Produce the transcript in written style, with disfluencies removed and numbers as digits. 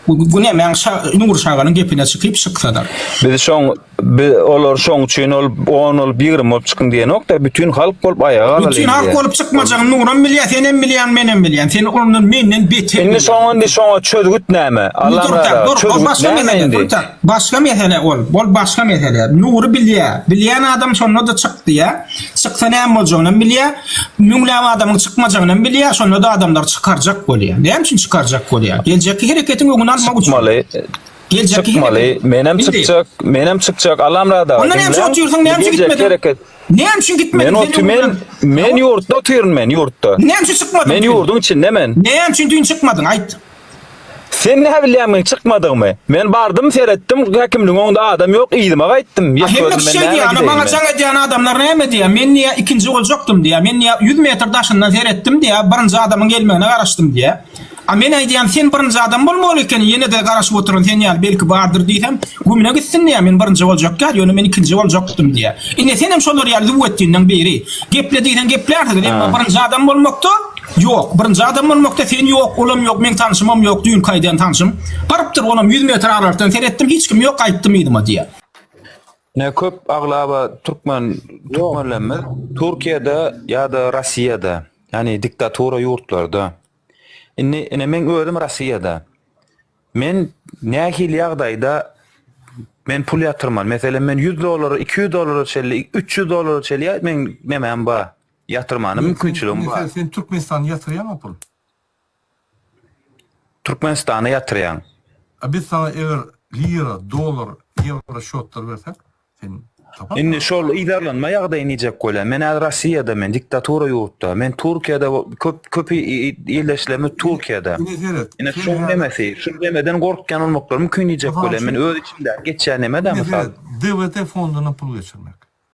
Bu ne men Nur Şaganyň gepine çykyp şyksalar. Biz olar şoň üçin 10 ol 20 bolup çykyn diýen nokta bütün halk bolup ayağa alýar. Bütün halk bolup çykmajagyň Nuram bilýär, senem bilýän, menem bilýän. Sen onuň menden beter. Indi şoňa çözgüt näme? Allah razı olsun. Başka mesele ol. Bol başka mesele. Nuru bilýär. Bilýän adam şonda da çykdy ya. Çyksa näme boljagyny bilýär. Müňläme adamyň çykmajagyny bilýär. Şonda da adamlar çıkarjak bolýar. Näme üçin çıkarjak bolýar? Geljeki hereketiň öňüne almak üçin. Çıkmaly. Menem çykjak. Allah razı olsun. Ondan hem çok yürüsün, hem gitmedin. Ne hem için gitmedin? Men yurtda oturun men yurtda. Ne hem için çıkmadın? Men yurdun içinde men. Ne hem için dün çıkmadın? Ayt. Sen ne bilýärmi çıkmadyňmy? Men bardym seretdim, häkimliň oňunda adam ýok, ýydyma gaýtdym. Hem şey diýär, ana bana çaňa diýen adamlar näme diýär? Men niýe ikinji boljakdym diýär. Men niýe 100 metr daşyndan seretdim diýär. Birinji adamyň gelmegine garaşdym diýär. A men aýdýan sen birinji adam bolmaly eken, ýene de garaşyp oturun, sen ýaly belki bardyr diýsem, gümüne gitsin diýär. Men birinji boljak ýa, ýöne men ikinji boljakdym diýär. Indi sen hem şolar ýaly wetdiňden beri. Geple diýsen geplerdi, birinji adam bolmakda yok. Birinji adam bolmakda sen yok, olam yok, men tanışymam yok, düýün kaýdan tanışym. Barıpdyr olam 100 metr aralardan seretdim, hiç kim yok, gaýtdym ýdyma diýär. Ne köp aglaba Türkmenlenme Türkiýede ýa-da Rossiýada, ýani diktatura ýurtlarda. Ine men özüm Rossiýada. Men nähil ýagdaýda men pul ýatyrman. Meselem men $100, $200 çelli, $300 çelli men nemem ba ýatyrmany mümkinçiligim bar. Sen Türkmenistan'a yatırýanmy pul? Türkmenistan'a ýatyrýan. Biz sana eger lira, dolar, euro şotlar bersek, sen tapar. Indi şol idarlanma ýagdaýy näjek golar. Men Rossiýada, men diktatura ýurtda, men Türkiýede köp ýerleşlemi Türkiýede. Ine şol demesi, şu demeden gorkýan olmaklar mümkin näjek golar. Men öz içimde geçýän neme de misal. DVT fonduna pul geçirmek.